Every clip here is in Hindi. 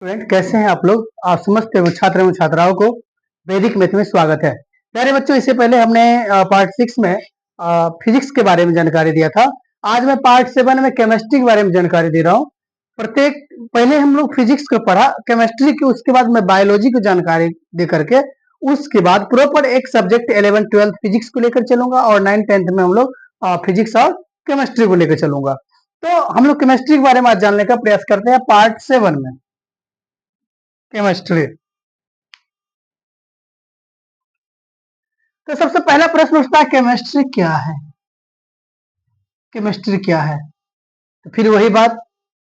स्टूडेंट कैसे हैं आप लोग। आप समस्त छात्र एवं छात्राओं को वैदिक मैथ में स्वागत है। प्यारे बच्चों, इससे पहले हमने पार्ट 6 में फिजिक्स के बारे में जानकारी दिया था। आज मैं पार्ट 7 में केमिस्ट्री के बारे में जानकारी दे रहा हूँ। प्रत्येक पहले हम लोग फिजिक्स को पढ़ा, केमिस्ट्री की, उसके बाद मैं बायोलॉजी की जानकारी दे करके उसके बाद प्रॉपर एक सब्जेक्ट 11th 12th फिजिक्स को लेकर चलूंगा और 9th 10th में हम लोग फिजिक्स और केमिस्ट्री को लेकर चलूंगा। तो हम लोग केमिस्ट्री के बारे में आज जानने का प्रयास करते हैं पार्ट 7 में, केमिस्ट्री। तो सबसे पहला प्रश्न उठता है, केमिस्ट्री क्या है? केमिस्ट्री क्या है? तो फिर वही बात,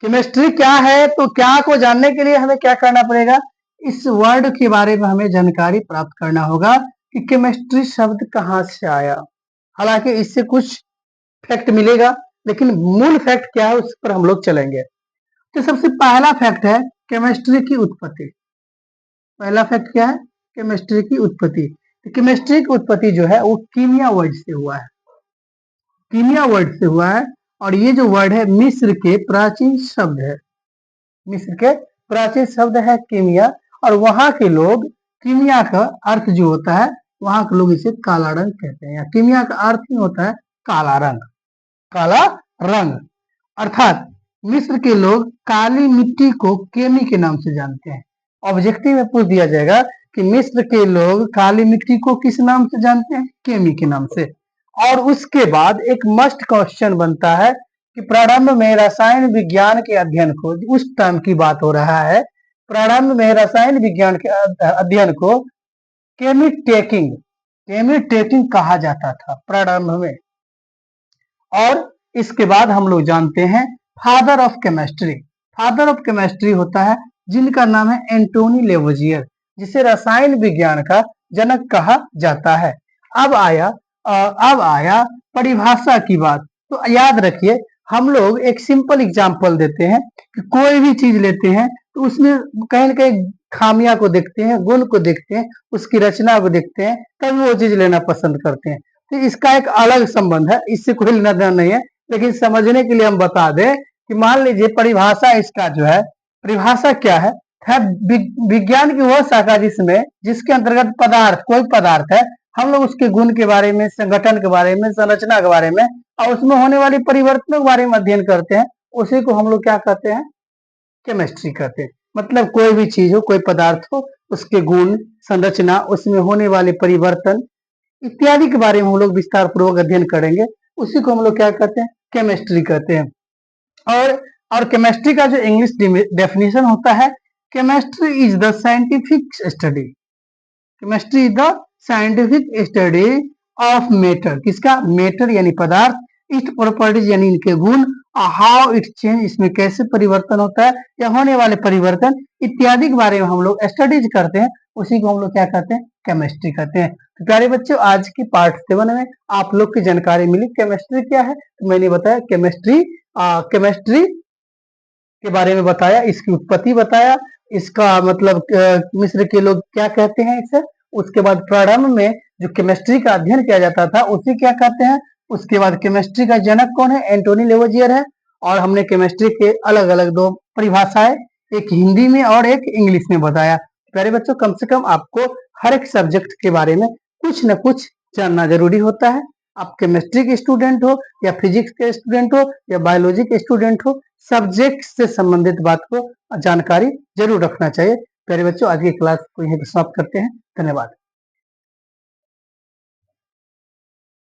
केमिस्ट्री क्या है तो क्या को जानने के लिए हमें क्या करना पड़ेगा, इस वर्ड के बारे में हमें जानकारी प्राप्त करना होगा कि केमिस्ट्री शब्द कहाँ से आया। हालांकि इससे कुछ फैक्ट मिलेगा, लेकिन मूल फैक्ट क्या है उस पर हम लोग चलेंगे। तो सबसे पहला फैक्ट है केमिस्ट्री की उत्पत्ति। पहला फैक्ट क्या है? केमिस्ट्री की उत्पत्ति। तो केमिस्ट्री की उत्पत्ति जो है वो कीमिया वर्ड से हुआ है। कीमिया वर्ड से हुआ है और ये जो वर्ड है मिस्र के प्राचीन शब्द है। मिस्र के प्राचीन शब्द है कीमिया, और वहां के लोग कीमिया का अर्थ जो होता है, वहां के लोग इसे काला रंग कहते हैं। कीमिया का अर्थ ही होता है काला रंग, काला रंग। अर्थात मिस्र के लोग काली मिट्टी को केमी के नाम से जानते हैं। ऑब्जेक्टिव में पूछ दिया जाएगा कि मिस्र के लोग काली मिट्टी को किस नाम से जानते हैं? केमी के नाम से। और उसके बाद एक मस्ट क्वेश्चन बनता है कि प्रारंभ में रसायन विज्ञान के अध्ययन को, उस टाइम की बात हो रहा है, प्रारंभ में रसायन विज्ञान के अध्ययन को केमिटेकिंग केमिटेकिंग कहा जाता था प्रारंभ में। और इसके बाद हम लोग जानते हैं father of chemistry. Father of chemistry होता है जिनका नाम है एंटोनी लेवोजियर, जिसे रसायन विज्ञान का जनक कहा जाता है। अब आया परिभाषा की बात। तो याद रखिए, हम लोग एक सिंपल एग्जांपल देते हैं कि कोई भी चीज लेते हैं तो उसमें कहीं ना कहीं खामियां को देखते हैं, गुण को देखते हैं, उसकी रचना को देखते हैं, तब वो चीज लेना पसंद करते हैं। तो इसका एक अलग संबंध है, इससे कोई लेना देना नहीं है, लेकिन समझने के लिए हम बता दें कि मान लीजिए परिभाषा इसका जो है, परिभाषा क्या है विज्ञान की वह शाखा जिसके अंतर्गत पदार्थ, कोई पदार्थ है, हम लोग उसके गुण के बारे में, संगठन के बारे में, संरचना के बारे में और उसमें होने वाली परिवर्तनों के बारे में अध्ययन करते हैं, उसी को हम लोग क्या कहते हैं? केमिस्ट्री कहते हैं। मतलब कोई भी चीज हो, कोई पदार्थ हो, उसके गुण, संरचना, उसमें होने वाले परिवर्तन इत्यादि के बारे में हम लोग विस्तार पूर्वक अध्ययन करेंगे, उसी को हम लोग क्या कहते हैं? केमिस्ट्री कहते हैं। और केमिस्ट्री का जो इंग्लिश डेफिनेशन होता है, chemistry is the scientific study. Chemistry is the scientific study of matter. किसका? मैटर यानी पदार्थ, इट्स प्रॉपर्टीज यानी इनके गुण, हाउ इट चेंज, इसमें कैसे परिवर्तन होता है या होने वाले परिवर्तन इत्यादि के बारे में हम लोग स्टडीज करते हैं, उसी को हम लोग क्या कहते हैं? केमिस्ट्री कहते हैं। तो प्यारे बच्चों, आज की पार्ट 7 में आप लोग की जानकारी मिली केमिस्ट्री क्या है। तो मैंने बताया केमिस्ट्री के बारे में बताया, इसकी उत्पत्ति बताया, इसका मतलब मिस्र के लोग क्या कहते हैं इसे। उसके बाद प्रारंभ में जो केमिस्ट्री का अध्ययन किया जाता था उसे क्या कहते हैं। उसके बाद केमिस्ट्री का जनक कौन है? एंटोनी लेवोजियर है। और हमने केमिस्ट्री के अलग अलग दो परिभाषाएं, एक हिंदी में और एक इंग्लिश में बताया। प्यारे बच्चों, कम से कम आपको हर एक सब्जेक्ट के बारे में कुछ न कुछ जानना जरूरी होता है। आप केमिस्ट्री के स्टूडेंट हो या फिजिक्स के स्टूडेंट हो या बायोलॉजी के स्टूडेंट हो, सब्जेक्ट से संबंधित बात को जानकारी जरूर रखना चाहिए। प्यारे बच्चों, आज की क्लास को यहीं पर समाप्त करते हैं। धन्यवाद।